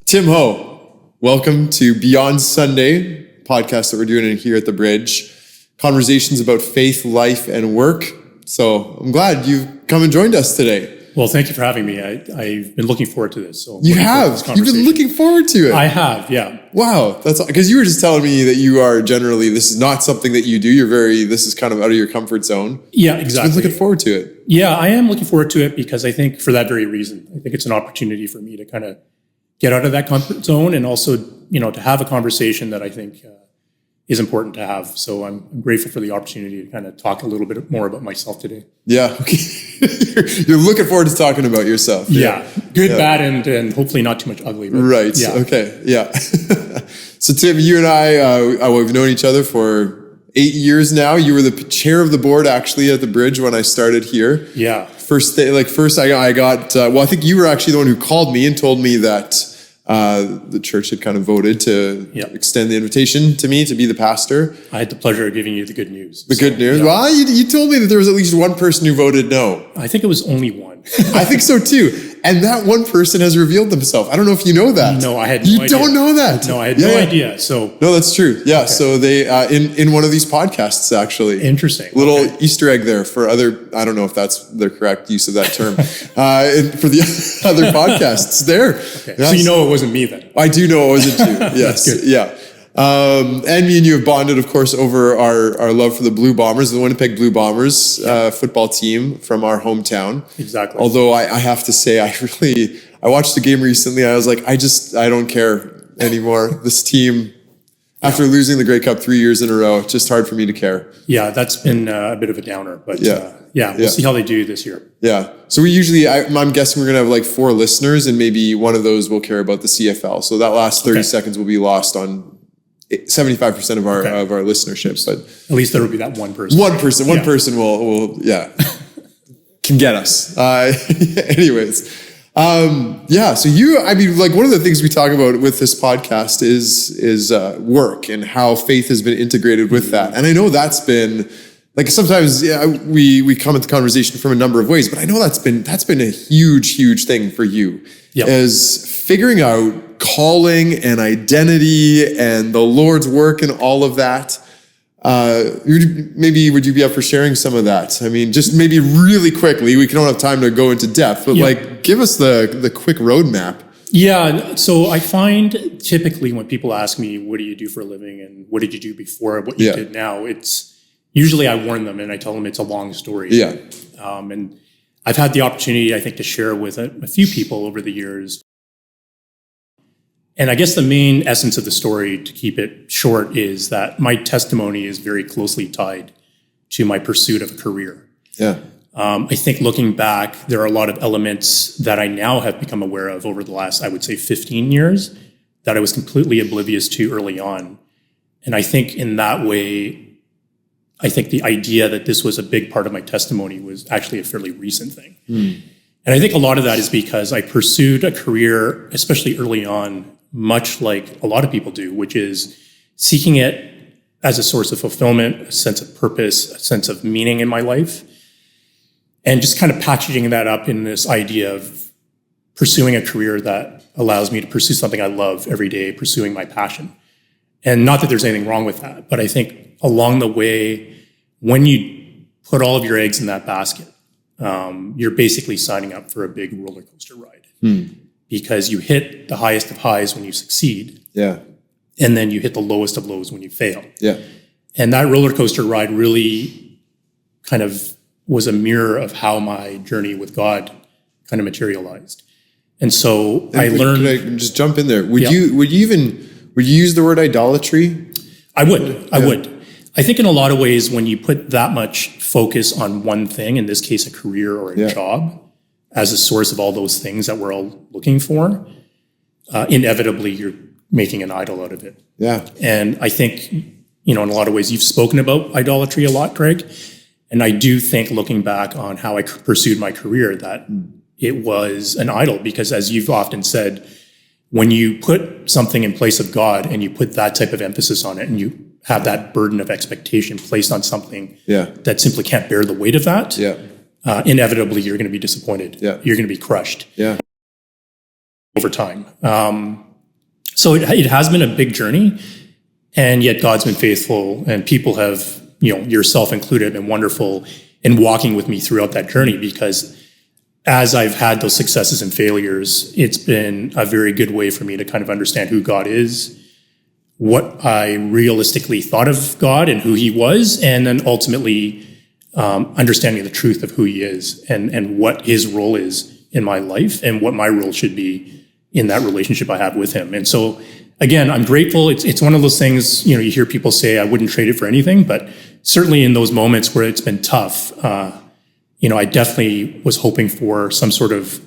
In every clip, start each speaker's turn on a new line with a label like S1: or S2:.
S1: Tim Ho, welcome to Beyond Sunday, podcast that we're doing here at the Bridge. Conversations about faith, life, and work. So I'm glad you've come and joined us today.
S2: Well, thank you for having me. I've been looking forward to this. So
S1: you have? You've been looking forward to it?
S2: I have, yeah.
S1: Wow. That's because you were just telling me that you are generally, this is not something that you do. This is kind of out of your comfort zone.
S2: Yeah, exactly.
S1: Just looking forward to it.
S2: Yeah, I am looking forward to it because I think for that very reason, I think it's an opportunity for me to kind of get out of that comfort zone and also, to have a conversation that I think is important to have. So I'm grateful for the opportunity to kind of talk a little bit more about myself today.
S1: Yeah. Okay. You're looking forward to talking about yourself.
S2: Yeah. Good, bad, and hopefully not too much ugly. But
S1: right.
S2: Yeah.
S1: Okay. Yeah. So Tim, you and I, we've known each other for 8 years now. You were the chair of the board actually at the Bridge when I started here.
S2: Yeah.
S1: First, I got, I think you were actually the one who called me and told me that the church had kind of voted to extend the invitation to me to be the pastor.
S2: I had the pleasure of giving you the good news.
S1: Good news? Yeah. Well, you told me that there was at least one person who voted no.
S2: I think it was only one.
S1: I think so too. And that one person has revealed themselves. I don't know if you know that.
S2: No, I had no idea.
S1: You don't know that?
S2: No, I had no idea. So
S1: no, that's true. Yeah. Okay. So they in one of these podcasts actually.
S2: Interesting.
S1: Little Easter egg there for other. I don't know if that's the correct use of that term. For the other podcasts there.
S2: Okay. Yeah. So it wasn't me then.
S1: I do know it wasn't you. Yes.
S2: That's good.
S1: Yeah. And me and you have bonded, of course, over our love for the Blue Bombers, the Winnipeg Blue Bombers football team from our hometown.
S2: Exactly.
S1: Although I have to say, I watched the game recently. I was like, I don't care anymore. This team, after losing the Grey Cup 3 years in a row, it's just hard for me to care.
S2: Yeah, that's been a bit of a downer, but we'll see how they do this year.
S1: Yeah. So we usually, I'm guessing we're going to have like 4 listeners and maybe one of those will care about the CFL. So that last 30 seconds will be lost on 75% of our listenership, but
S2: at least there will be that one person.
S1: One person will can get us. Anyways, So one of the things we talk about with this podcast is work and how faith has been integrated with that. And I know that's been like sometimes we come into conversation from a number of ways, but I know that's been a huge thing for you is figuring out calling and identity and the Lord's work and all of that. Maybe would you be up for sharing some of that? I mean, just maybe really quickly, we don't have time to go into depth, but give us the quick roadmap.
S2: Yeah. So I find typically when people ask me, what do you do for a living and what did you do before what you did now? It's usually I warn them and I tell them it's a long story.
S1: Yeah.
S2: And I've had the opportunity, I think, to share with a few people over the years. And I guess the main essence of the story, to keep it short, is that my testimony is very closely tied to my pursuit of a career.
S1: Yeah.
S2: I think looking back, there are a lot of elements that I now have become aware of over the last, I would say, 15 years that I was completely oblivious to early on. And I think in that way, I think the idea that this was a big part of my testimony was actually a fairly recent thing. And I think a lot of that is because I pursued a career, especially early on, much like a lot of people do, which is seeking it as a source of fulfillment, a sense of purpose, a sense of meaning in my life, and just kind of packaging that up in this idea of pursuing a career that allows me to pursue something I love every day, pursuing my passion. And not that there's anything wrong with that, but I think along the way, when you put all of your eggs in that basket, you're basically signing up for a big roller coaster ride. Because you hit the highest of highs when you succeed.
S1: Yeah.
S2: And then you hit the lowest of lows when you fail.
S1: Yeah.
S2: And that roller coaster ride really kind of was a mirror of how my journey with God kind of materialized. And so I learned.
S1: Can I just jump in there? Would you use the word idolatry?
S2: I would. I think in a lot of ways, when you put that much focus on one thing, in this case, a career or a job, as a source of all those things that we're all looking for, inevitably you're making an idol out of it.
S1: Yeah.
S2: And I think, in a lot of ways, you've spoken about idolatry a lot, Greg. And I do think looking back on how I pursued my career, that it was an idol because as you've often said, when you put something in place of God and you put that type of emphasis on it and you have that burden of expectation placed on something that simply can't bear the weight of that, inevitably you're going to be disappointed.
S1: Yeah.
S2: You're going to be crushed
S1: over
S2: time. So it has been a big journey, and yet God's been faithful, and people have, yourself included, been wonderful in walking with me throughout that journey, because as I've had those successes and failures, it's been a very good way for me to kind of understand who God is, what I realistically thought of God and who he was, and then ultimately understanding the truth of who he is and what his role is in my life and what my role should be in that relationship I have with him. And so, again, I'm grateful. It's one of those things, you hear people say, I wouldn't trade it for anything, but certainly in those moments where it's been tough, I definitely was hoping for some sort of,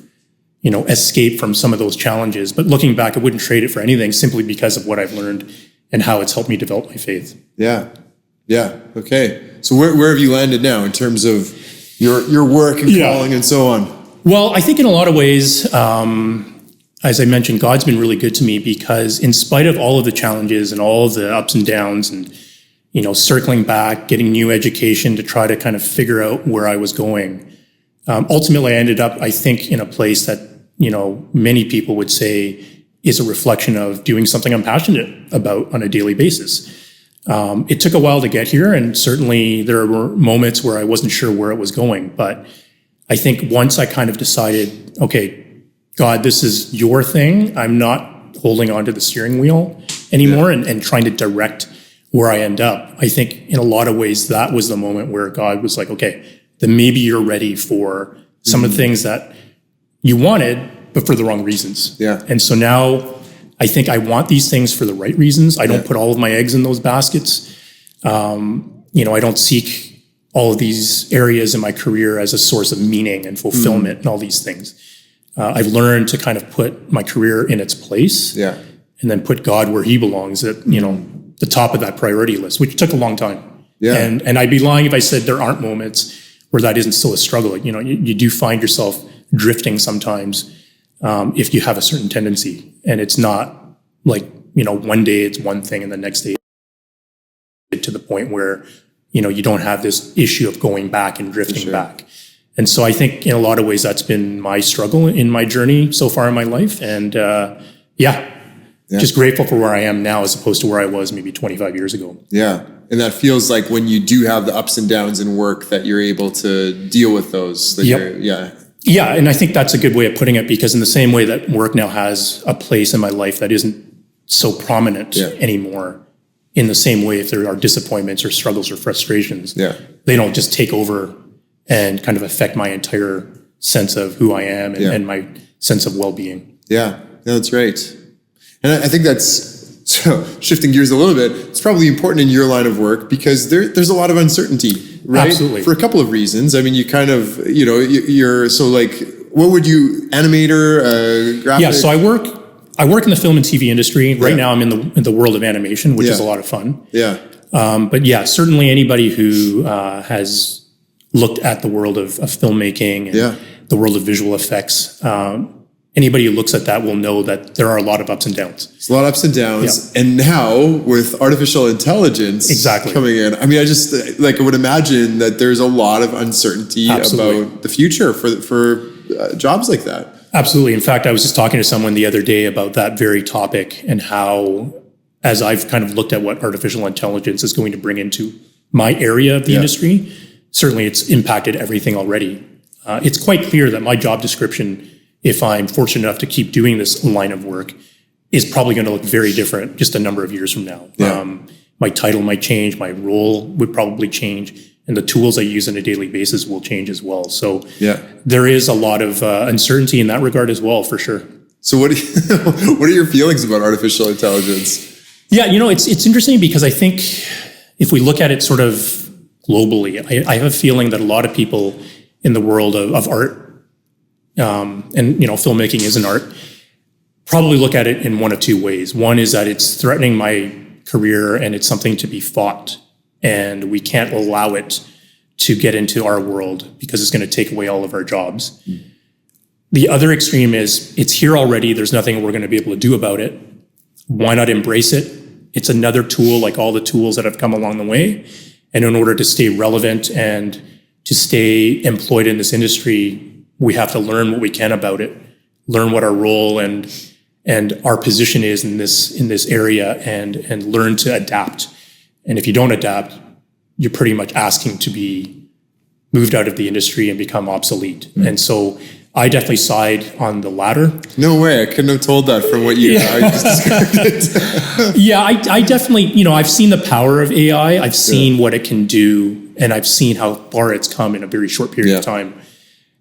S2: escape from some of those challenges. But looking back, I wouldn't trade it for anything, simply because of what I've learned and how it's helped me develop my faith.
S1: Yeah. Yeah. Okay. So where have you landed now in terms of your work and calling and so on?
S2: Well, I think in a lot of ways, as I mentioned, God's been really good to me, because in spite of all of the challenges and all of the ups and downs and, circling back, getting new education to try to kind of figure out where I was going, ultimately I ended up, I think, in a place that, many people would say is a reflection of doing something I'm passionate about on a daily basis. It took a while to get here, and certainly there were moments where I wasn't sure where it was going. But I think once I kind of decided, okay, God, this is your thing. I'm not holding onto the steering wheel anymore and trying to direct where I end up. I think in a lot of ways, that was the moment where God was like, okay, then maybe you're ready for some of the things that you wanted, but for the wrong reasons.
S1: Yeah.
S2: And so now I think I want these things for the right reasons. I don't put all of my eggs in those baskets. I don't seek all of these areas in my career as a source of meaning and fulfillment and all these things. I've learned to kind of put my career in its place, and then put God where he belongs at, the top of that priority list, which took a long time.
S1: Yeah.
S2: And I'd be lying if I said there aren't moments where that isn't still a struggle. You do find yourself drifting sometimes if you have a certain tendency, and it's not like, one day it's one thing and the next day to the point where, you don't have this issue of going back and drifting back. And so I think in a lot of ways that's been my struggle in my journey so far in my life. And just grateful for where I am now as opposed to where I was maybe 25 years ago.
S1: Yeah. And that feels like when you do have the ups and downs in work that you're able to deal with those.
S2: Yeah. And I think that's a good way of putting it, because in the same way that work now has a place in my life that isn't so prominent anymore, in the same way, if there are disappointments or struggles or frustrations, they don't just take over and kind of affect my entire sense of who I am and my sense of well-being.
S1: Yeah, that's right. And I think that's, so shifting gears a little bit, it's probably important in your line of work because there's a lot of uncertainty, right?
S2: Absolutely.
S1: For a couple of reasons. I mean, you kind of, you're, so like, what would you, animator, graphic?
S2: Yeah, so I work in the film and TV industry. Right now I'm in the world of animation, which is a lot of fun.
S1: Yeah.
S2: But yeah, certainly anybody who has looked at the world of filmmaking and the world of visual effects, anybody who looks at that will know that there are a lot of ups and downs.
S1: There's a lot of ups and downs. And now with artificial intelligence coming in, I mean, I just I would imagine that there's a lot of uncertainty about the future for jobs like that.
S2: Absolutely. In fact, I was just talking to someone the other day about that very topic and how, as I've kind of looked at what artificial intelligence is going to bring into my area of the industry, certainly it's impacted everything already. It's quite clear that my job description, if I'm fortunate enough to keep doing this line of work, is probably going to look very different just a number of years from now. My title might change, my role would probably change, and the tools I use on a daily basis will change as well. So there is a lot of uncertainty in that regard as well, for sure.
S1: So what are your feelings about artificial intelligence?
S2: Yeah, it's interesting because I think if we look at it sort of globally, I have a feeling that a lot of people in the world of art, and filmmaking is an art, probably look at it in one of two ways. One is that it's threatening my career and it's something to be fought, and we can't allow it to get into our world because it's going to take away all of our jobs. The other extreme is it's here already. There's nothing we're going to be able to do about it. Why not embrace it? It's another tool like all the tools that have come along the way. And in order to stay relevant and to stay employed in this industry, we have to learn what we can about it, learn what our role and and our position is in this area, and learn to adapt. And if you don't adapt, you're pretty much asking to be moved out of the industry and become obsolete. And so I definitely side on the latter.
S1: No way. I couldn't have told that from what you how you just described it.
S2: Yeah, I definitely, I've seen the power of AI. I've seen what it can do, and I've seen how far it's come in a very short period of time.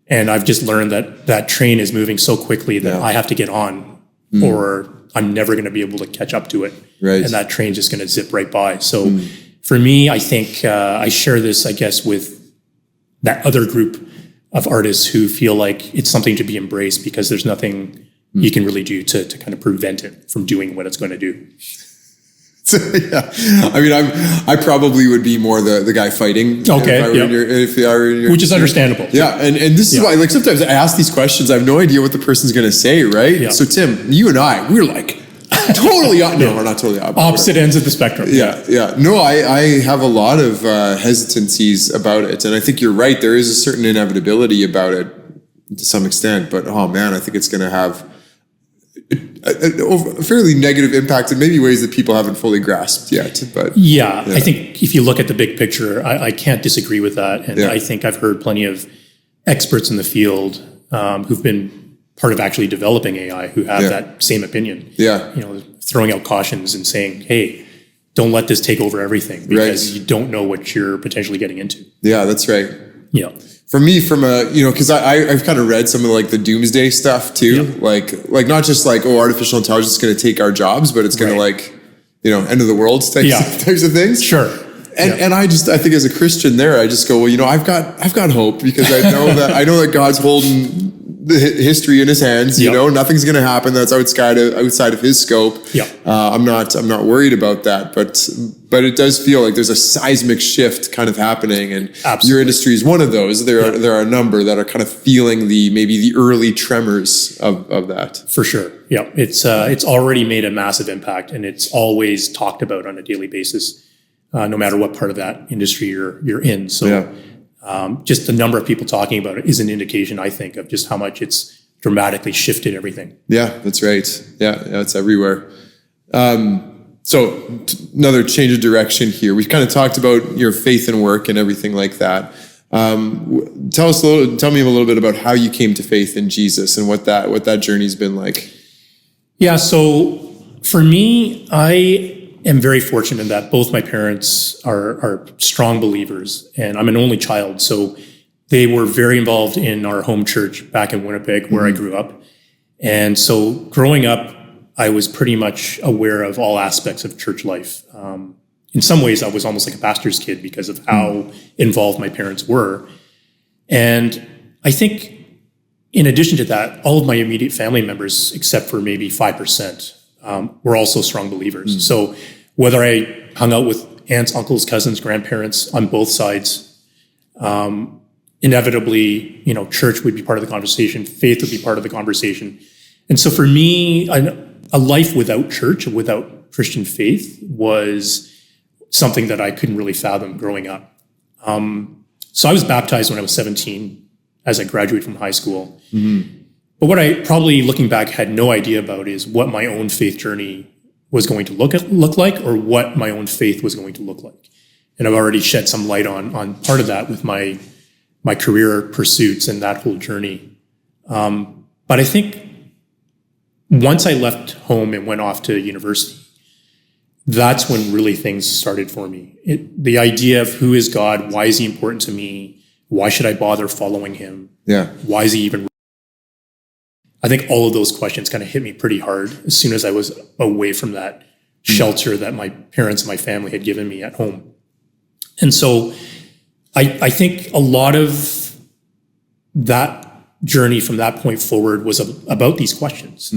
S2: And I've just learned that train is moving so quickly that I have to get on, or I'm never going to be able to catch up to it.
S1: Right.
S2: And that train's just going to zip right by. So for me, I think I share this, I guess, with that other group of artists who feel like it's something to be embraced because there's nothing you can really do to kind of prevent it from doing what it's going to do.
S1: So, yeah. I mean, I probably would be more the guy fighting.
S2: Okay.
S1: If I were in your
S2: Which is understandable.
S1: Yeah. And this is why, like, sometimes I ask these questions, I have no idea what the person's going to say, right?
S2: Yeah.
S1: So, Tim, you and I, we're like totally, no, we're not totally
S2: opposite ends of the spectrum.
S1: Yeah. No, I have a lot of hesitancies about it. And I think you're right. There is a certain inevitability about it to some extent. But, oh, man, I think it's going to have a fairly negative impact in maybe ways that people haven't fully grasped yet. But
S2: yeah, I think if you look at the big picture, I can't disagree with that. And I think I've heard plenty of experts in the field who've been part of actually developing AI who have that same opinion.
S1: Yeah.
S2: Throwing out cautions and saying, hey, don't let this take over everything because you don't know what you're potentially getting into.
S1: Yeah, that's right.
S2: Yeah.
S1: For me, from because I've kind of read some of like the doomsday stuff too, like not just like, oh, artificial intelligence is going to take our jobs, but it's going to like, end of the world types of things.
S2: Sure.
S1: And I think as a Christian there, I just go, well, I've got hope because I know that God's holding the history in his hands. Nothing's going to happen that's outside of his scope.
S2: Yeah.
S1: I'm not worried about that, but it does feel like there's a seismic shift kind of happening, and your industry is one of those. There are a number that are kind of feeling maybe the early tremors of that.
S2: For sure. Yeah. It's already made a massive impact, and it's always talked about on a daily basis, no matter what part of that industry you're in. So just the number of people talking about it is an indication, I think, of just how much it's dramatically shifted everything. Yeah,
S1: that's right. Yeah, it's everywhere. So another change of direction here. We've kind of talked about your faith and work and everything like that. Tell me a little bit about how you came to faith in Jesus and what that journey's been like.
S2: Yeah. So for me, I am very fortunate in that both my parents are strong believers, and I'm an only child. So they were very involved in our home church back in Winnipeg, where I grew up. And so growing up, I was pretty much aware of all aspects of church life. In some ways, I was almost like a pastor's kid because of how involved my parents were. And I think in addition to that, all of my immediate family members, except for maybe 5%, were also strong believers. So whether I hung out with aunts, uncles, cousins, grandparents on both sides, inevitably, church would be part of the conversation, faith would be part of the conversation. And so for me, a life without church, without Christian faith, was something that I couldn't really fathom growing up. So I was baptized when I was 17 as I graduated from high school. But what I probably, looking back, had no idea about is what my own faith journey was going to look like, or what my own faith was going to look like. And I've already shed some light on part of that with my career pursuits and that whole journey. But I think once I left home and went off to university, that's when really things started for me. The idea of who is God, why is he important to me, why should I bother following him? Yeah. Why is he even? I think all of those questions kind of hit me pretty hard as soon as I was away from that shelter that my parents and my family had given me at home. And so I think a lot of that journey from that point forward was about these questions.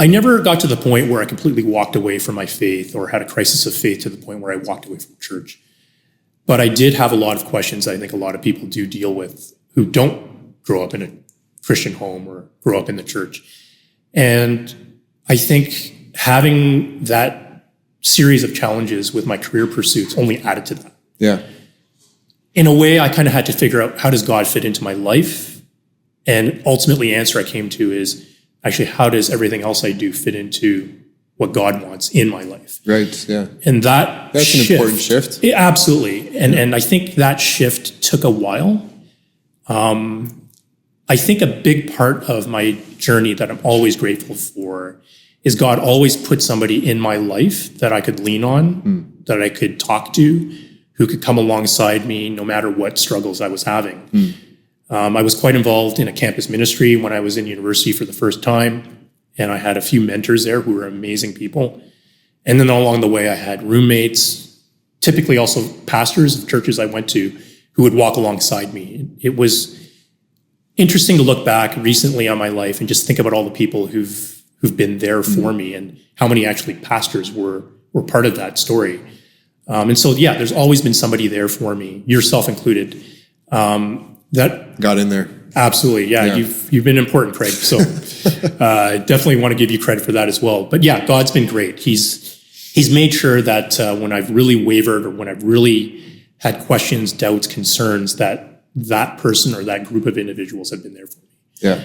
S2: I never got to the point where I completely walked away from my faith or had a crisis of faith to the point where I walked away from church. But I did have a lot of questions that I think a lot of people do deal with who don't grow up in a Christian home or grow up in the church. And I think having that series of challenges with my career pursuits only added to that. Yeah. In a way, I kind of had to figure out, how does God fit into my life? And ultimately, the answer I came to is actually, how does everything else I do fit into what God wants in my life?
S1: Right. Yeah.
S2: And that's
S1: an important shift.
S2: Absolutely. And I think that shift took a while. I think a big part of my journey that I'm always grateful for is God always put somebody in my life that I could lean on, that I could talk to, who could come alongside me no matter what struggles I was having. I was quite involved in a campus ministry when I was in university for the first time, and I had a few mentors there who were amazing people. And then along the way, I had roommates, typically also pastors of churches I went to, who would walk alongside me. It was interesting to look back recently on my life and just think about all the people who've been there for me and how many actually pastors were part of that story. And so, yeah, there's always been somebody there for me, yourself included. That
S1: got in there.
S2: Absolutely. Yeah. You've been important, Craig. So definitely want to give you credit for that as well. But yeah, God's been great. He's made sure that when I've really wavered or when I've really had questions, doubts, concerns, that person or that group of individuals have been there for me.
S1: Yeah.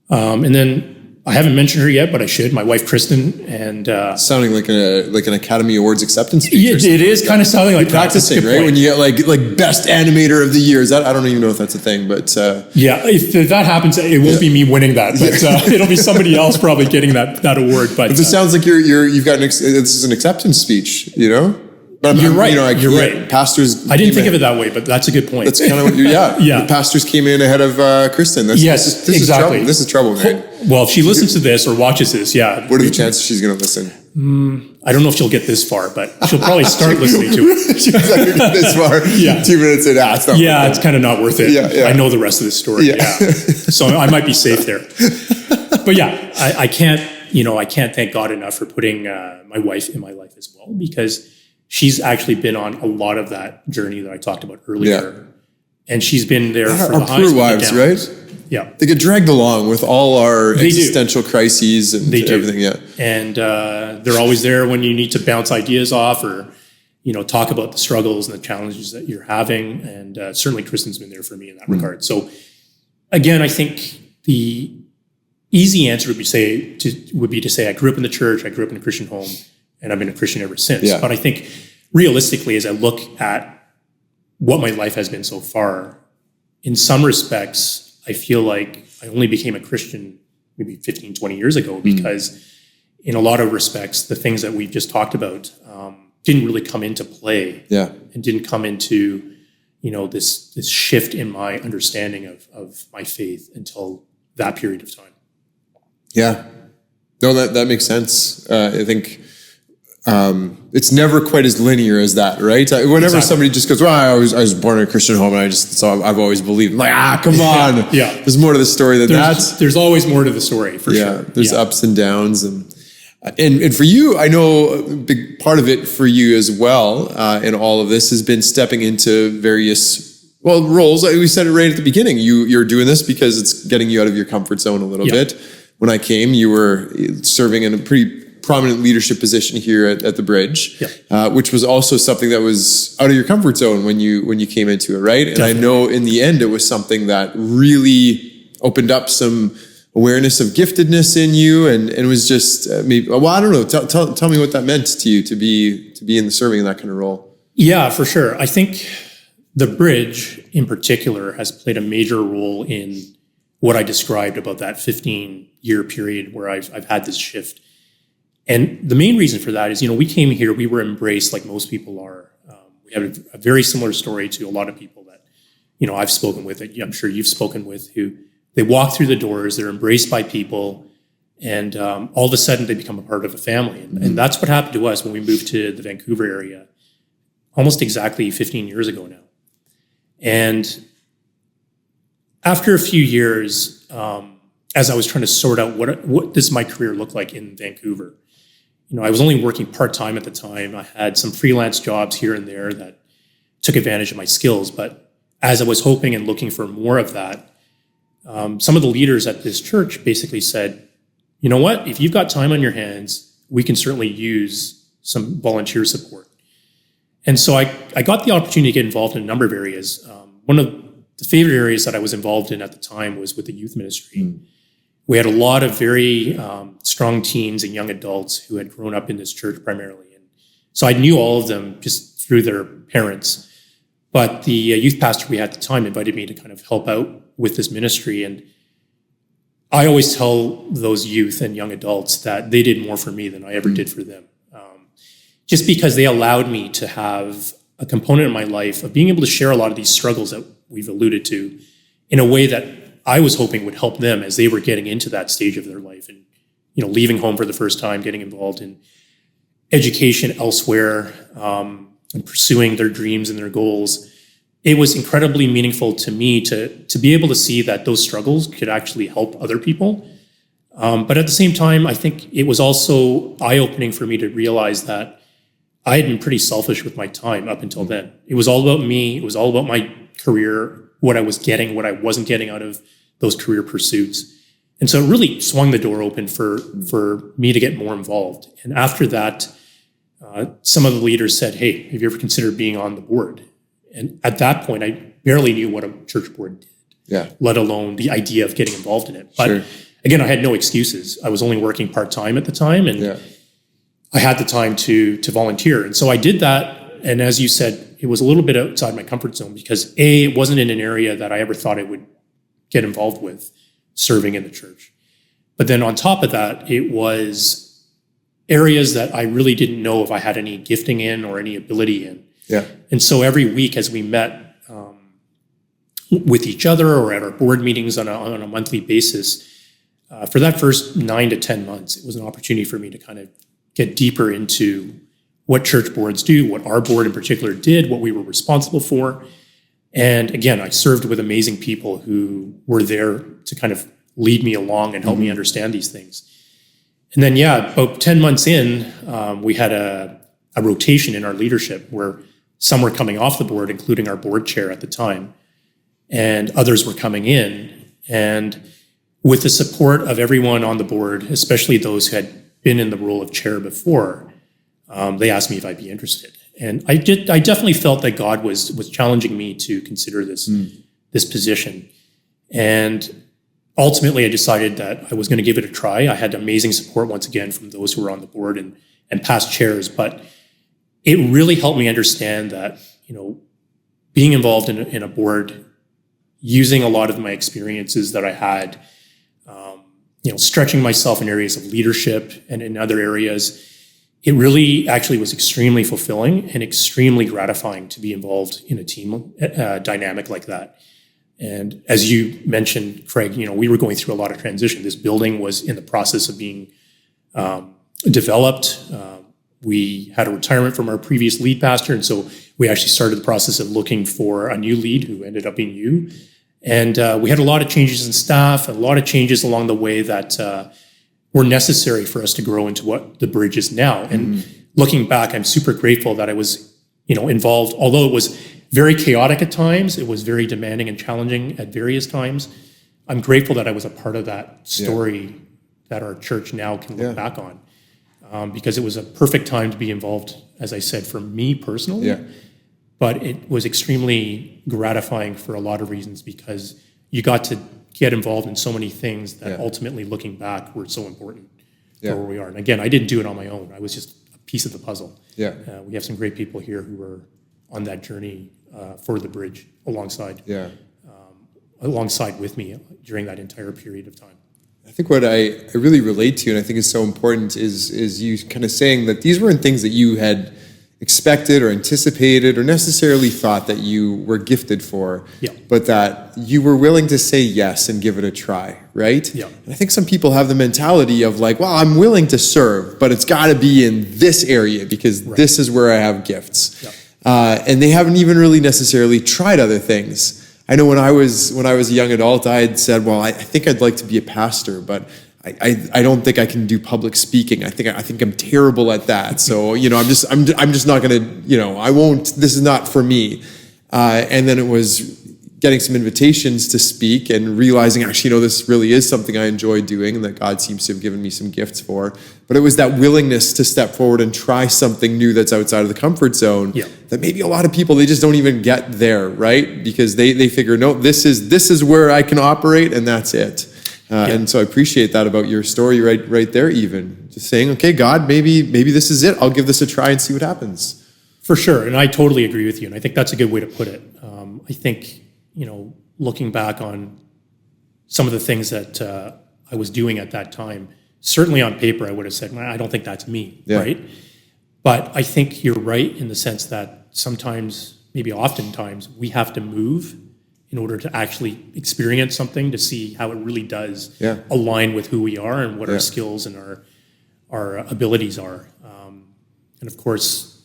S2: And then I haven't mentioned her yet, but I should. My wife, Kristen, and
S1: sounding like an Academy Awards acceptance speech.
S2: Yeah, it is kind of sounding like
S1: practicing, right? Point. When you get like best animator of the year. I don't even know if that's a thing, but
S2: yeah, if that happens, it won't be me winning that, but it'll be somebody else probably getting that award. But
S1: it sounds like you've got this is an acceptance speech, you know.
S2: But you're right. You're right.
S1: Pastors.
S2: I didn't think of it that way, but that's a good point.
S1: That's kind of what yeah. The pastors came in ahead of Kristen.
S2: Yes, exactly.
S1: This is trouble, man.
S2: Well, if she listens to this or watches this, yeah.
S1: What are the chances she's going to listen?
S2: I don't know if she'll get this far, but she'll probably start listening to it.
S1: She's not going to get this far. Yeah. 2 minutes in, it's not
S2: it's kind of not worth it. Yeah. I know the rest of the story. Yeah. So I might be safe there. But yeah, I can't thank God enough for putting my wife in my life as well, because she's actually been on a lot of that journey that I talked about earlier. And she's been there for the highs
S1: and wives, right?
S2: Yeah.
S1: They get dragged along with all our existential crises and everything. Yeah.
S2: And they're always there when you need to bounce ideas off or, talk about the struggles and the challenges that you're having. And certainly Kristen's been there for me in that regard. So again, I think the easy answer would be to say I grew up in the church, I grew up in a Christian home, and I've been a Christian ever since. Yeah. But I think realistically, as I look at what my life has been so far, in some respects, I feel like I only became a Christian maybe 15, 20 years ago, because in a lot of respects, the things that we've just talked about didn't really come into play.
S1: Yeah.
S2: And didn't come into, this shift in my understanding of my faith until that period of time.
S1: Yeah. No, that makes sense. I think it's never quite as linear as that, right? Whenever somebody just goes, well, I was born in a Christian home and I've always believed. I'm like, come on.
S2: Yeah.
S1: There's more to the story than that.
S2: There's always more to the story, for sure.
S1: There's ups and downs. And for you, I know a big part of it for you as well, in all of this has been stepping into various, roles. We said it right at the beginning. You're doing this because it's getting you out of your comfort zone a little bit. When I came, you were serving in a pretty prominent leadership position here at the Bridge, which was also something that was out of your comfort zone when you came into it, right? And I know in the end, it was something that really opened up some awareness of giftedness in you, and it was just I don't know. Tell me what that meant to you to be in the serving in that kind of role.
S2: Yeah, for sure. I think the Bridge in particular has played a major role in what I described about that 15-year period where I've had this shift. And the main reason for that is, we came here, we were embraced like most people are. We have a very similar story to a lot of people that, I've spoken with, I'm sure you've spoken with, who they walk through the doors, they're embraced by people, and all of a sudden they become a part of a family. And that's what happened to us when we moved to the Vancouver area, almost exactly 15 years ago now. And after a few years, as I was trying to sort out what does my career look like in Vancouver, I was only working part-time at the time. I had some freelance jobs here and there that took advantage of my skills. But as I was hoping and looking for more of that, some of the leaders at this church basically said, you know what, if you've got time on your hands, we can certainly use some volunteer support. And so I got the opportunity to get involved in a number of areas. One of the favorite areas that I was involved in at the time was with the youth ministry. we had a lot of very strong teens and young adults who had grown up in this church primarily. And so I knew all of them just through their parents. But the youth pastor we had at the time invited me to kind of help out with this ministry. And I always tell those youth and young adults that they did more for me than I ever did for them. Just because they allowed me to have a component in my life of being able to share a lot of these struggles that we've alluded to in a way that I was hoping would help them as they were getting into that stage of their life and, leaving home for the first time, getting involved in education elsewhere, and pursuing their dreams and their goals. It was incredibly meaningful to me to be able to see that those struggles could actually help other people. But at the same time, I think it was also eye-opening for me to realize that I had been pretty selfish with my time up until then. It was all about me. It was all about my career, what I was getting, what I wasn't getting out of those career pursuits. And so it really swung the door open for me to get more involved. And after that, some of the leaders said, hey, have you ever considered being on the board? And at that point, I barely knew what a church board did, let alone the idea of getting involved in it. But again, I had no excuses. I was only working part-time at the time, and I had the time to volunteer. And so I did that. And as you said, it was a little bit outside my comfort zone because A, it wasn't in an area that I ever thought I would get involved with, serving in the church. But then on top of that, it was areas that I really didn't know if I had any gifting in or any ability in. And so every week as we met with each other or at our board meetings on a monthly basis, for that first 9 to 10 months, it was an opportunity for me to kind of get deeper into what church boards do, what our board in particular did, what we were responsible for. And again, I served with amazing people who were there to kind of lead me along and help me understand these things. And then, about 10 months in, we had a rotation in our leadership where some were coming off the board, including our board chair at the time, and others were coming in. And with the support of everyone on the board, especially those who had been in the role of chair before, they asked me if I'd be interested. And I definitely felt that God was challenging me to consider this position. And ultimately, I decided that I was going to give it a try. I had amazing support once again from those who were on the board and past chairs, but it really helped me understand that, being involved in a board, using a lot of my experiences that I had, stretching myself in areas of leadership and in other areas, it really actually was extremely fulfilling and extremely gratifying to be involved in a team dynamic like that. And as you mentioned, Craig, we were going through a lot of transition. This building was in the process of being developed. We had a retirement from our previous lead pastor, and so we actually started the process of looking for a new lead who ended up being you. And we had a lot of changes in staff, a lot of changes along the way that were necessary for us to grow into what the Bridge is now. And looking back, I'm super grateful that I was, involved. Although it was very chaotic at times, it was very demanding and challenging at various times. I'm grateful that I was a part of that story that our church now can look back on. Because it was a perfect time to be involved, as I said, for me personally. But it was extremely gratifying for a lot of reasons because you got to get involved in so many things that ultimately, looking back, were so important for where we are. And again, I didn't do it on my own. I was just a piece of the puzzle. We have some great people here who are on that journey for the Bridge alongside with me during that entire period of time.
S1: I think what I really relate to, and I think is so important, is you kind of saying that these weren't things that you had expected or anticipated or necessarily thought that you were gifted for, but that you were willing to say yes and give it a try, right? And I think some people have the mentality of like, well, I'm willing to serve, but it's got to be in this area because this is where I have gifts. And they haven't even really necessarily tried other things. I know when I was a young adult, I had said, well, I think I'd like to be a pastor, but I don't think I can do public speaking. I think I'm terrible at that. So, I'm just not going to, I won't, this is not for me. And then it was getting some invitations to speak and realizing actually, this really is something I enjoy doing and that God seems to have given me some gifts for. But it was that willingness to step forward and try something new that's outside of the comfort zone that maybe a lot of people, they just don't even get there, right? Because they figure, no, this is where I can operate and that's it. And so I appreciate that about your story right there, even just saying, okay, God, maybe this is it. I'll give this a try and see what happens.
S2: For sure. And I totally agree with you. And I think that's a good way to put it. I think, looking back on some of the things that I was doing at that time, certainly on paper, I would have said, I don't think that's me, right? But I think you're right in the sense that sometimes, maybe oftentimes, we have to move in order to actually experience something to see how it really does align with who we are and what our skills and our abilities are. And of course,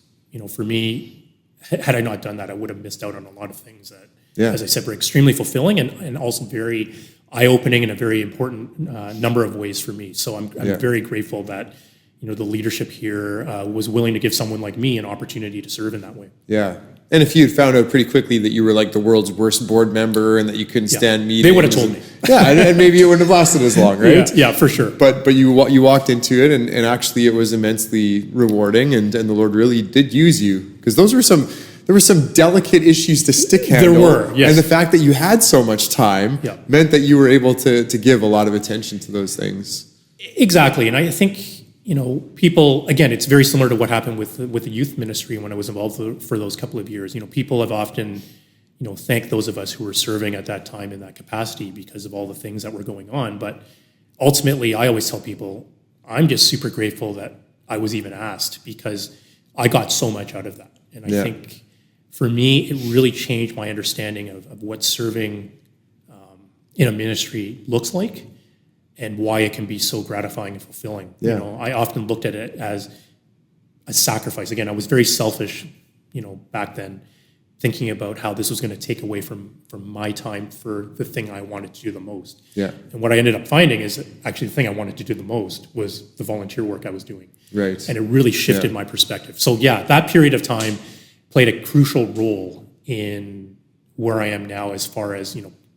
S2: for me, had I not done that, I would have missed out on a lot of things that, as I said, were extremely fulfilling and also very eye-opening in a very important number of ways for me. So I'm very grateful that the leadership here was willing to give someone like me an opportunity to serve in that way.
S1: Yeah. And if you had found out pretty quickly that you were like the world's worst board member and that you couldn't stand meetings,
S2: they would have told me.
S1: and maybe it wouldn't have lasted as long, right?
S2: Yeah, for sure.
S1: But you walked into it, and actually it was immensely rewarding, and the Lord really did use you, because there were some delicate issues to stick handle.
S2: There were, yes.
S1: And the fact that you had so much time meant that you were able to give a lot of attention to those things.
S2: Exactly, and I think people, again, it's very similar to what happened with the youth ministry when I was involved for those couple of years. People have often, thanked those of us who were serving at that time in that capacity because of all the things that were going on. But ultimately, I always tell people, I'm just super grateful that I was even asked, because I got so much out of that. And I think for me, it really changed my understanding of what serving in a ministry looks like, and why it can be so gratifying and fulfilling. I often looked at it as a sacrifice. Again, I was very selfish, back then, thinking about how this was going to take away from my time for the thing I wanted to do the most. And what I ended up finding is that actually the thing I wanted to do the most was the volunteer work I was doing.
S1: Right.
S2: And it really shifted my perspective. So that period of time played a crucial role in where I am now, as far as,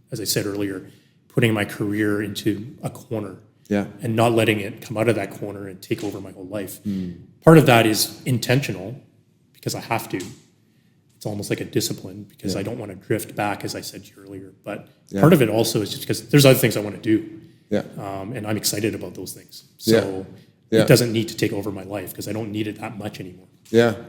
S2: as I said earlier, putting my career into a corner and not letting it come out of that corner and take over my whole life. Part of that is intentional, because I have to. It's almost like a discipline, because I don't want to drift back, as I said to you earlier. But part of it also is just because there's other things I want to do. And I'm excited about those things. So it doesn't need to take over my life, because I don't need it that much anymore.
S1: And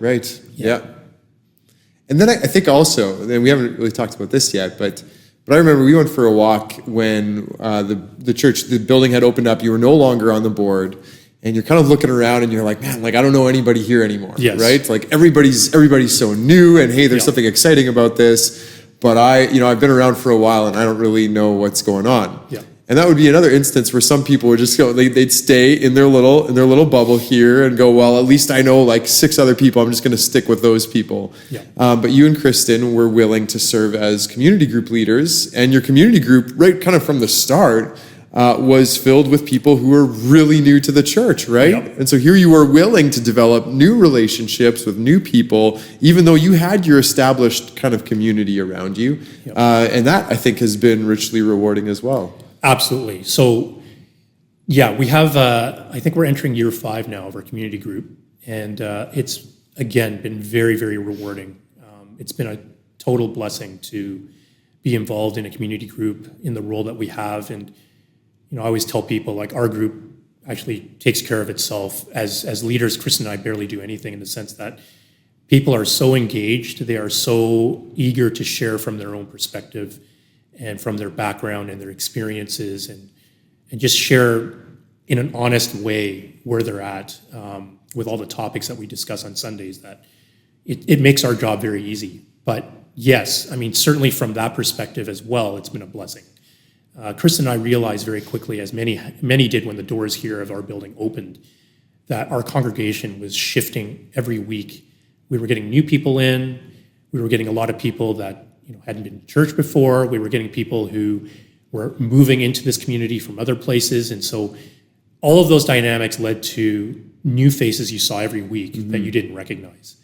S1: then I think also, and we haven't really talked about this yet, but I remember we went for a walk when the church, the building had opened up. You were no longer on the board, and you're kind of looking around, and you're like, man, like I don't know anybody here anymore, right? Like everybody's so new, and hey, there's something exciting about this, but I've been around for a while, and I don't really know what's going on. And that would be another instance where some people would just go, they'd stay in their little bubble here and go, well, at least I know like 6 other people. I'm just going to stick with those people. But you and Kristen were willing to serve as community group leaders, and your community group, right kind of from the start, was filled with people who were really new to the church, right? And so here you were willing to develop new relationships with new people, even though you had your established kind of community around you. And that, I think, has been richly rewarding as well.
S2: Absolutely. So, we have, I think we're entering year 5 now of our community group, and it's, again, been very, very rewarding. It's been a total blessing to be involved in a community group in the role that we have. And, I always tell people, like, our group actually takes care of itself. As leaders, Chris and I barely do anything, in the sense that people are so engaged, they are so eager to share from their own perspective and from their background and their experiences, and just share in an honest way where they're at, with all the topics that we discuss on Sundays, that it makes our job very easy. But yes, I mean, certainly from that perspective as well, it's been a blessing. Chris and I realized very quickly, as many did when the doors here of our building opened, that our congregation was shifting every week. We were getting new people in. We were getting a lot of people that hadn't been to church before. We were getting people who were moving into this community from other places. And so all of those dynamics led to new faces you saw every week that you didn't recognize.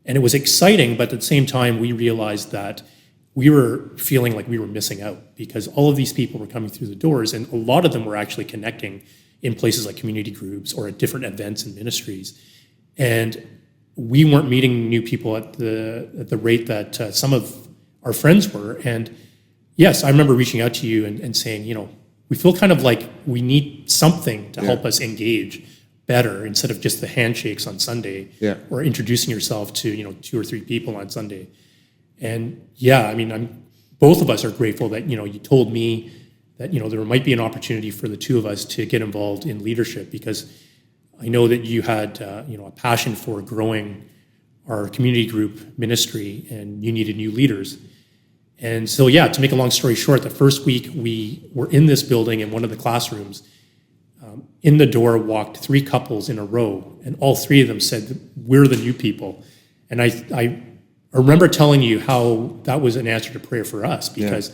S2: And it was exciting, but at the same time, we realized that we were feeling like we were missing out, because all of these people were coming through the doors, and a lot of them were actually connecting in places like community groups or at different events and ministries. And we weren't meeting new people at the rate that some of our friends were. And yes, I remember reaching out to you and saying, we feel kind of like we need something to help us engage better instead of just the handshakes on Sunday or introducing yourself to, 2 or 3 people on Sunday. And I mean, both of us are grateful that, you told me that, there might be an opportunity for the two of us to get involved in leadership, because I know that you had, a passion for growing our community group ministry, and you needed new leaders. And so, to make a long story short, the first week we were in this building in one of the classrooms. In the door walked 3 couples in a row, and all 3 of them said, "We're the new people." And I remember telling you how that was an answer to prayer for us, because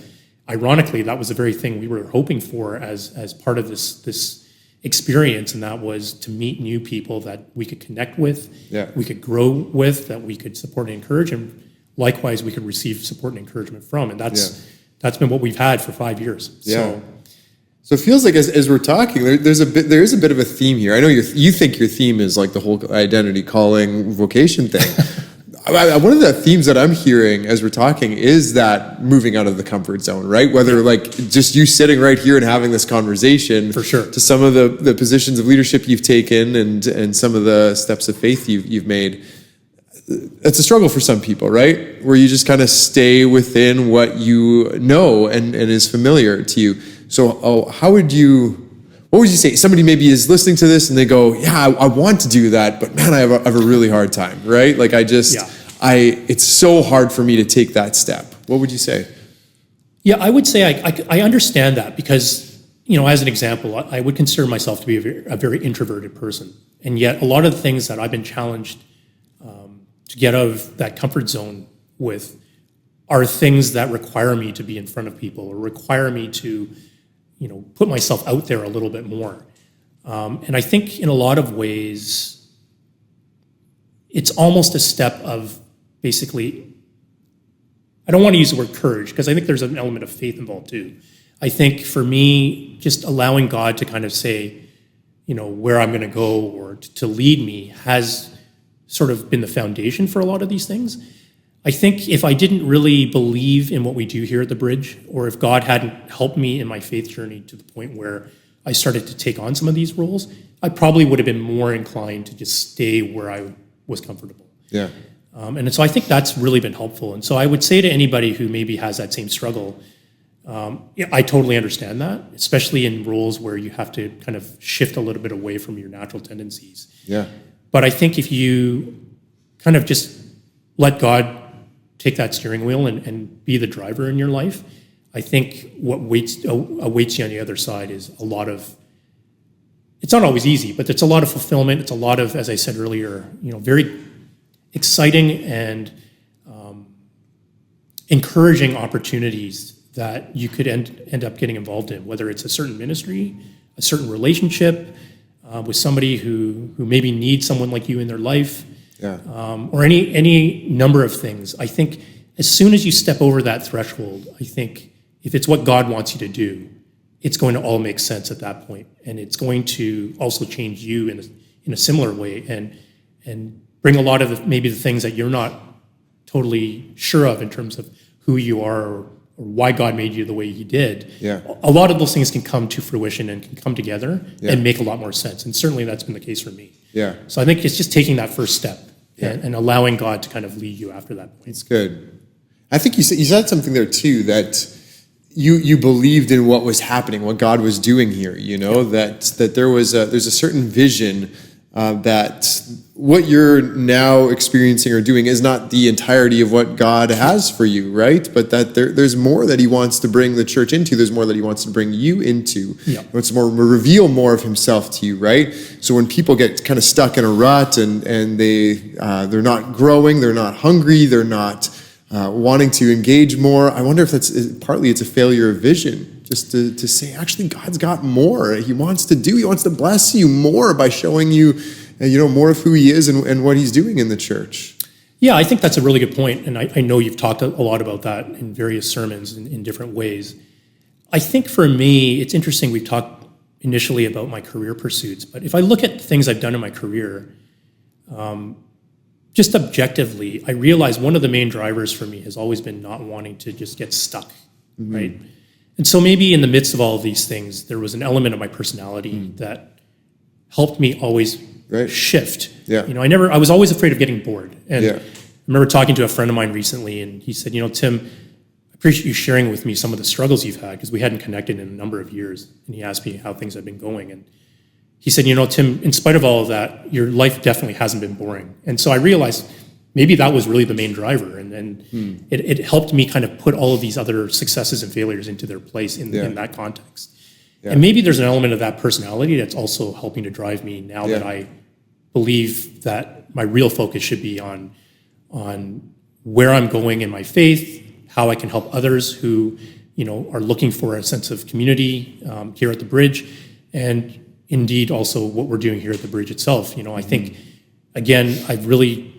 S2: ironically, that was the very thing we were hoping for as part of this experience, and that was to meet new people that we could connect with, we could grow with, that we could support and encourage, and likewise we could receive support and encouragement from. And that's been what we've had for 5 years.
S1: So it feels like as we're talking, there is a bit of a theme here. I know you think your theme is like the whole identity, calling, vocation thing. One of the themes that I'm hearing as we're talking is that moving out of the comfort zone, right? Whether like just you sitting right here and having this conversation,
S2: for sure,
S1: to some of the positions of leadership you've taken and some of the steps of faith you've made. It's a struggle for some people, right? Where you just kind of stay within what you know and is familiar to you. So, what would you say? Somebody maybe is listening to this and they go, I want to do that, but man, I have a really hard time, right? Like it's so hard for me to take that step. What would you say?
S2: Yeah, I would say I understand that, because, as an example, I would consider myself to be a very introverted person. And yet a lot of the things that I've been challenged to get out of that comfort zone with are things that require me to be in front of people, or require me to, put myself out there a little bit more. And I think in a lot of ways, it's almost a step of basically, I don't want to use the word courage, because I think there's an element of faith involved too. I think for me, just allowing God to kind of say, where I'm going to go, or to lead me, has sort of been the foundation for a lot of these things. I think if I didn't really believe in what we do here at the Bridge, or if God hadn't helped me in my faith journey to the point where I started to take on some of these roles, I probably would have been more inclined to just stay where I was comfortable. And so I think that's really been helpful. And so I would say to anybody who maybe has that same struggle, I totally understand that, especially in roles where you have to kind of shift a little bit away from your natural tendencies. But I think if you kind of just let God take that steering wheel and be the driver in your life, I think what awaits you on the other side is a lot of, it's not always easy, but it's a lot of fulfillment. It's a lot of, as I said earlier, very exciting and encouraging opportunities that you could end up getting involved in, whether it's a certain ministry, a certain relationship with somebody who maybe needs someone like you in their life, or any number of things. I think as soon as you step over that threshold, I think if it's what God wants you to do, it's going to all make sense at that point, and it's going to also change you in a similar way, and bring a lot of maybe the things that you're not totally sure of in terms of who you are, or why God made you the way He did. A lot of those things can come to fruition and can come together and make a lot more sense, and certainly that's been the case for me. So I think it's just taking that first step and allowing God to kind of lead you after that point.
S1: It's good. I think you said something there too, that you believed in what was happening, what God was doing here. That there's a certain vision that what you're now experiencing or doing is not the entirety of what God has for you, right? But that there's more that He wants to bring the church into. There's more that He wants to bring you into. He wants to reveal more of Himself to you, right? So when people get kind of stuck in a rut and they're not growing, they're not hungry, they're not wanting to engage more, I wonder if that's partly it's a failure of vision. Just to say, actually, God's got more. He wants to bless you more by showing you, more of who He is and what He's doing in the church.
S2: Yeah, I think that's a really good point, and I know you've talked a lot about that in various sermons in different ways. I think for me, it's interesting, we've talked initially about my career pursuits, but if I look at things I've done in my career, just objectively, I realize one of the main drivers for me has always been not wanting to just get stuck, right? And so maybe in the midst of all of these things, there was an element of my personality that helped me always shift.
S1: Yeah.
S2: I was always afraid of getting bored. And
S1: Yeah.
S2: I remember talking to a friend of mine recently, and he said, Tim, I appreciate you sharing with me some of the struggles you've had, because we hadn't connected in a number of years. And he asked me how things had been going. And he said, Tim, in spite of all of that, your life definitely hasn't been boring. And so I realized maybe that was really the main driver. And then it helped me kind of put all of these other successes and failures into their place in that context. Yeah. And maybe there's an element of that personality that's also helping to drive me now that I believe that my real focus should be on where I'm going in my faith, how I can help others who, are looking for a sense of community here at the Bridge, and indeed also what we're doing here at the Bridge itself. I think, again, I've really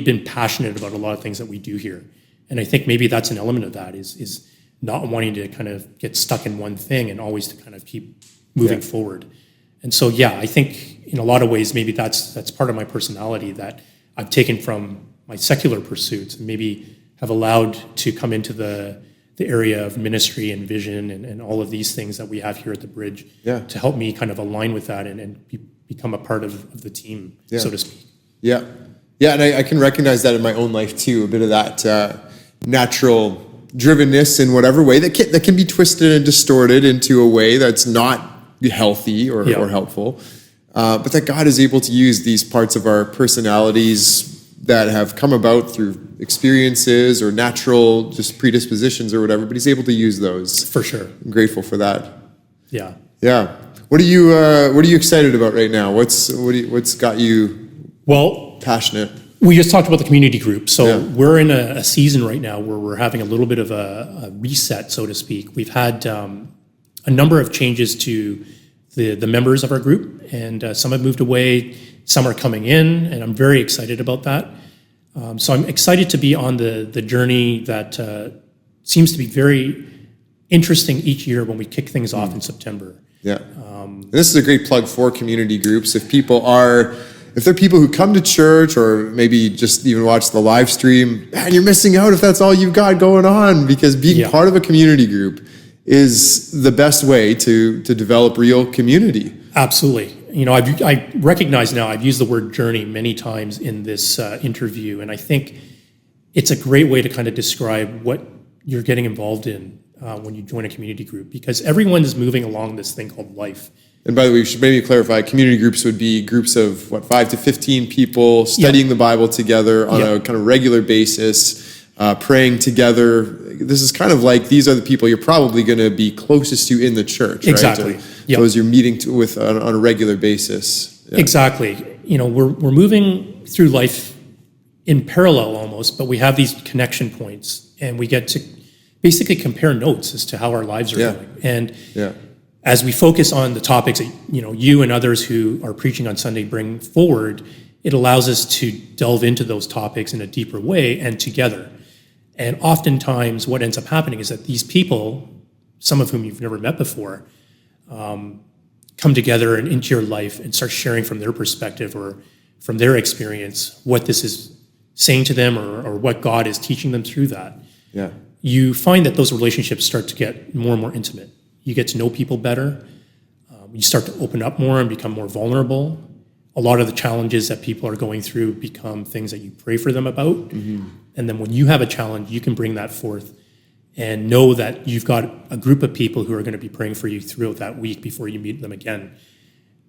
S2: been passionate about a lot of things that we do here. And I think maybe that's an element of that is not wanting to kind of get stuck in one thing and always to kind of keep moving forward. And so, I think in a lot of ways, maybe that's part of my personality that I've taken from my secular pursuits and maybe have allowed to come into the area of ministry and vision and all of these things that we have here at the Bridge to help me kind of align with that and become a part of the team, so to speak.
S1: Yeah. Yeah, and I can recognize that in my own life too, a bit of that natural drivenness in whatever way that can be twisted and distorted into a way that's not healthy or helpful. But that God is able to use these parts of our personalities that have come about through experiences or natural just predispositions or whatever, but he's able to use those.
S2: For sure.
S1: I'm grateful for that.
S2: Yeah.
S1: Yeah. What are you excited about right now? What's got you passionate?
S2: We just talked about the community group. So we're in a season right now where we're having a little bit of a reset, so to speak. We've had a number of changes to the members of our group, and some have moved away, some are coming in, and I'm very excited about that. So I'm excited to be on the journey that seems to be very interesting each year when we kick things off in September.
S1: Yeah. And this is a great plug for community groups. If they're people who come to church or maybe just even watch the live stream, man, you're missing out if that's all you've got going on, because being part of a community group is the best way to develop real community.
S2: Absolutely. I recognize now I've used the word journey many times in this interview, and I think it's a great way to kind of describe what you're getting involved in when you join a community group, because everyone is moving along this thing called life.
S1: And by the way, we should maybe clarify, community groups would be groups of 5 to 15 people studying the Bible together on a kind of regular basis, praying together. This is kind of like, these are the people you're probably going to be closest to in the church, right?
S2: Exactly.
S1: Those you're meeting with on a regular basis. Yeah.
S2: Exactly. We're moving through life in parallel almost, but we have these connection points, and we get to basically compare notes as to how our lives are going. And as we focus on the topics that you and others who are preaching on Sunday bring forward, it allows us to delve into those topics in a deeper way and together. And oftentimes what ends up happening is that these people, some of whom you've never met before, come together and into your life and start sharing from their perspective or from their experience what this is saying to them or what God is teaching them through that.
S1: Yeah.
S2: You find that those relationships start to get more and more intimate. You get to know people better. You start to open up more and become more vulnerable. A lot of the challenges that people are going through become things that you pray for them about. Mm-hmm. And then when you have a challenge, you can bring that forth and know that you've got a group of people who are going to be praying for you throughout that week before you meet them again.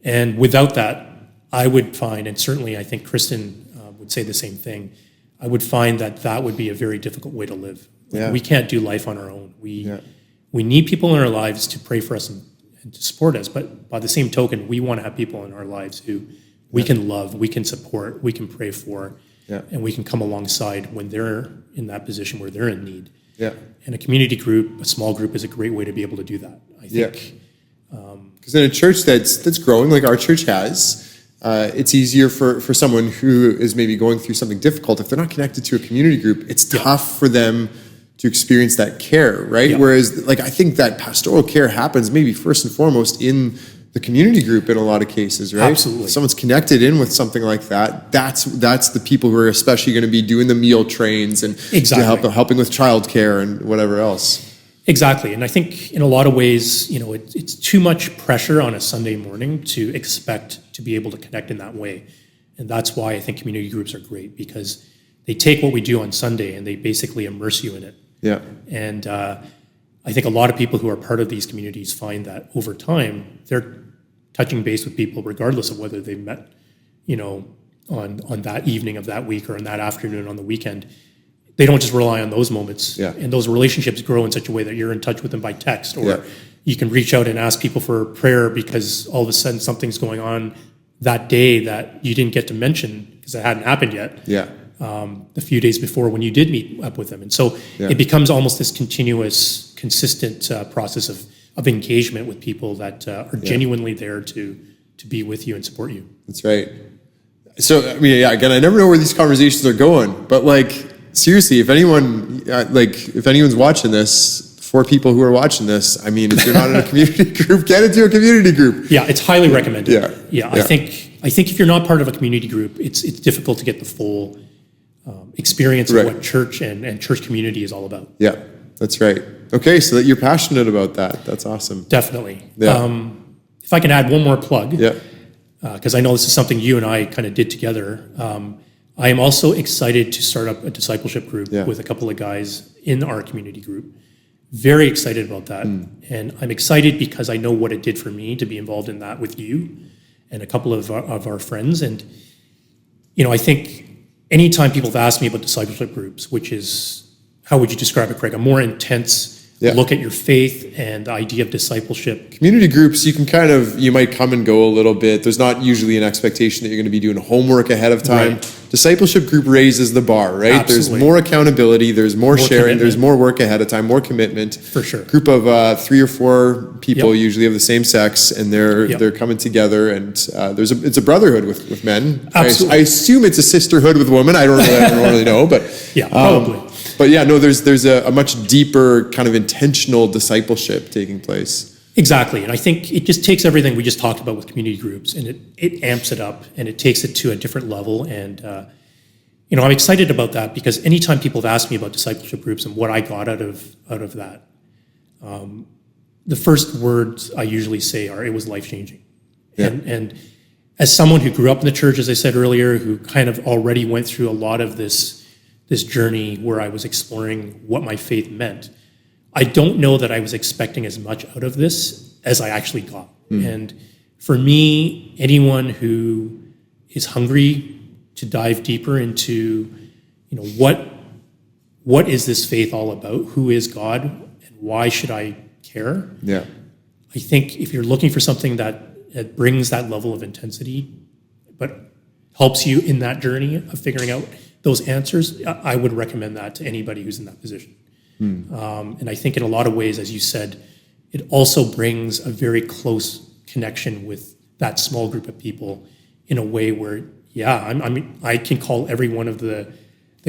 S2: And without that, I would find, and certainly I think Kristen would say the same thing, I would find that would be a very difficult way to live. We can't do life on our own. We need people in our lives to pray for us and to support us, but by the same token, we want to have people in our lives who we can love, we can support, we can pray for, and we can come alongside when they're in that position where they're in need. Yeah. And a community group, a small group, is a great way to be able to do that, I think.
S1: Because in a church that's growing, like our church has, it's easier for someone who is maybe going through something difficult. If they're not connected to a community group, it's tough for them to experience that care, right? Whereas, I think that pastoral care happens maybe first and foremost in the community group in a lot of cases, right?
S2: Absolutely.
S1: If someone's connected in with something like that, that's the people who are especially going to be doing the meal trains and helping with childcare and whatever else.
S2: Exactly. And I think in a lot of ways, it's too much pressure on a Sunday morning to expect to be able to connect in that way. And that's why I think community groups are great, because they take what we do on Sunday and they basically immerse you in it.
S1: Yeah.
S2: And I think a lot of people who are part of these communities find that over time, they're touching base with people regardless of whether they've met, on that evening of that week or on that afternoon on the weekend. They don't just rely on those moments.
S1: Yeah.
S2: And those relationships grow in such a way that you're in touch with them by text, or
S1: Yeah.
S2: you can reach out and ask people for prayer because all of a sudden something's going on that day that you didn't get to mention because it hadn't happened yet.
S1: Yeah.
S2: A few days before when you did meet up with them. And so it becomes almost this continuous, consistent process of engagement with people that are genuinely there to be with you and support you.
S1: That's right. So, again, I never know where these conversations are going, but seriously, if anyone's watching this, for people who are watching this, if you're not in a community group, get into a community group.
S2: Yeah, it's highly recommended.
S1: Yeah.
S2: I think if you're not part of a community group, it's difficult to get the full experience of what church and church community is all about.
S1: Yeah, that's right. Okay, so that you're passionate about that. That's awesome.
S2: Definitely.
S1: Yeah.
S2: If I can add one more plug,
S1: Yeah.
S2: because I know this is something you and I kind of did together. I am also excited to start up a discipleship group with a couple of guys in our community group. Very excited about that. And I'm excited because I know what it did for me to be involved in that with you and a couple of our friends. And, I think anytime people have asked me about discipleship groups, which is, how would you describe it, Craig? A more intense look at your faith and the idea of discipleship.
S1: Community groups, you might come and go a little bit. There's not usually an expectation that you're going to be doing homework ahead of time.
S2: Right.
S1: Discipleship group raises the bar, right?
S2: Absolutely.
S1: There's more accountability, there's more sharing,
S2: commitment.
S1: there's more work ahead of time, more commitment.
S2: For sure.
S1: Group of 3 or 4 people, usually of the same sex, and they're coming together, and it's a brotherhood with men.
S2: Absolutely.
S1: I assume it's a sisterhood with women. I don't really know, but
S2: probably.
S1: But there's a much deeper kind of intentional discipleship taking place.
S2: Exactly. And I think it just takes everything we just talked about with community groups and it amps it up and it takes it to a different level. And, I'm excited about that because anytime people have asked me about discipleship groups and what I got out of that, the first words I usually say are, it was life-changing.
S1: Yeah.
S2: And as someone who grew up in the church, as I said earlier, who kind of already went through a lot of this journey where I was exploring what my faith meant, I don't know that I was expecting as much out of this as I actually got. And for me, anyone who is hungry to dive deeper into, what is this faith all about? Who is God? And why should I care?
S1: Yeah.
S2: I think if you're looking for something that brings that level of intensity, but helps you in that journey of figuring out those answers, I would recommend that to anybody who's in that position. And I think in a lot of ways, as you said, it also brings a very close connection with that small group of people in a way where, I can call every one of the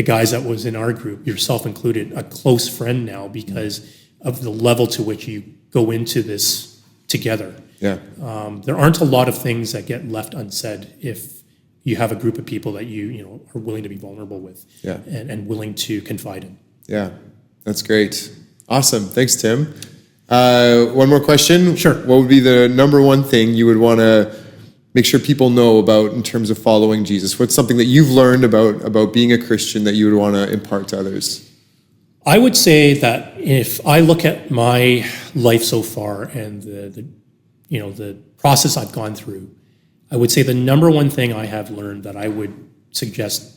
S2: guys that was in our group, yourself included, a close friend now because of the level to which you go into this together.
S1: Yeah.
S2: There aren't a lot of things that get left unsaid if you have a group of people that you are willing to be vulnerable with and willing to confide in.
S1: Yeah, that's great. Awesome. Thanks, Tim. One more question.
S2: Sure.
S1: What would be the number one thing you would want to make sure people know about in terms of following Jesus? What's something that you've learned about being a Christian that you would want to impart to others?
S2: I would say that if I look at my life so far and the process I've gone through, I would say the number one thing I have learned that I would suggest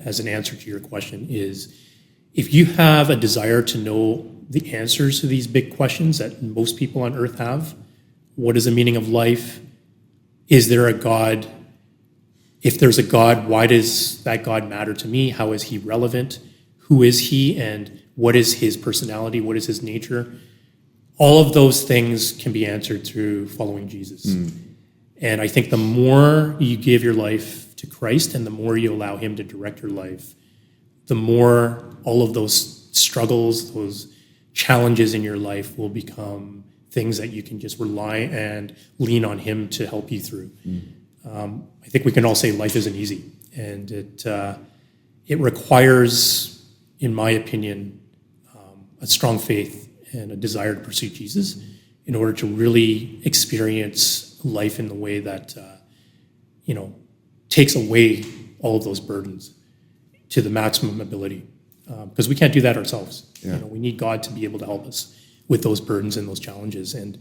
S2: as an answer to your question is if you have a desire to know the answers to these big questions that most people on earth have, what is the meaning of life? Is there a God? If there's a God, why does that God matter to me? How is he relevant? Who is he and what is his personality? What is his nature? All of those things can be answered through following Jesus. And I think the more you give your life to Christ and the more you allow him to direct your life, the more all of those struggles, those challenges in your life will become things that you can just rely and lean on him to help you through. I think we can all say life isn't easy, and it requires, in my opinion, a strong faith and a desire to pursue Jesus in order to really experience life in the way that, takes away all of those burdens to the maximum ability. Because we can't do that ourselves.
S1: Yeah.
S2: We need God to be able to help us with those burdens and those challenges. And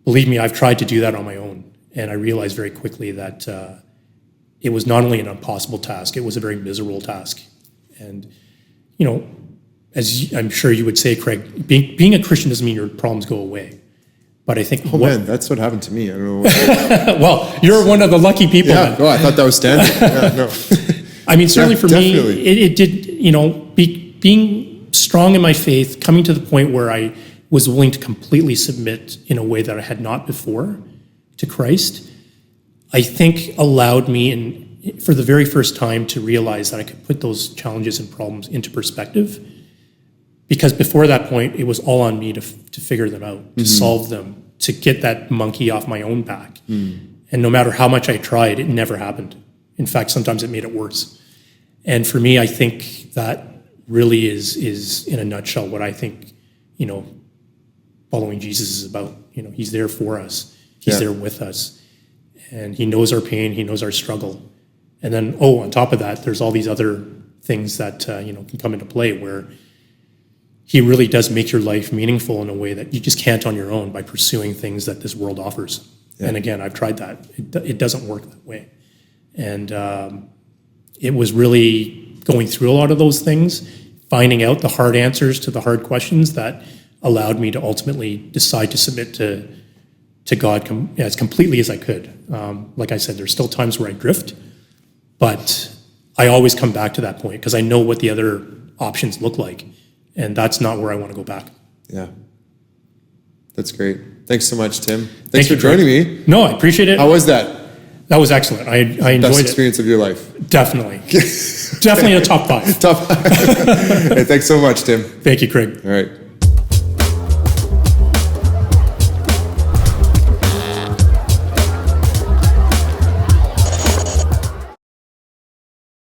S2: believe me, I've tried to do that on my own. And I realized very quickly that it was not only an impossible task, it was a very miserable task. And, as I'm sure you would say, Craig, being a Christian doesn't mean your problems go away. But I think,
S1: Man, that's what happened to me. I don't know.
S2: well, you're one of the lucky people.
S1: Yeah,
S2: then.
S1: oh, I thought that was standard. Yeah, no.
S2: I mean, certainly
S1: Yeah,
S2: for
S1: definitely.
S2: me, it did, being strong in my faith, coming to the point where I was willing to completely submit in a way that I had not before to Christ, I think allowed me, for the very first time, to realize that I could put those challenges and problems into perspective. Because before that point, it was all on me to figure them out, to solve them, to get that monkey off my own back. And no matter how much I tried, it never happened. In fact, sometimes it made it worse. And for me, I think that really is in a nutshell what I think, following Jesus is about. He's there for us. He's there with us. And he knows our pain. He knows our struggle. And then, on top of that, there's all these other things that, can come into play where he really does make your life meaningful in a way that you just can't on your own by pursuing things that this world offers. Yeah. And again, I've tried that. It doesn't work that way. And it was really going through a lot of those things, finding out the hard answers to the hard questions that allowed me to ultimately decide to submit to God as completely as I could. Like I said, there's still times where I drift, but I always come back to that point because I know what the other options look like. And that's not where I want to go back.
S1: Yeah. That's great. Thanks so much, Tim. Thanks
S2: Thank
S1: for joining me.
S2: No, I appreciate it.
S1: How was that?
S2: That was excellent. I enjoyed
S1: Best
S2: it.
S1: experience of your life.
S2: Definitely. Definitely a top 5.
S1: Hey, thanks so much, Tim.
S2: Thank you, Craig.
S1: All right.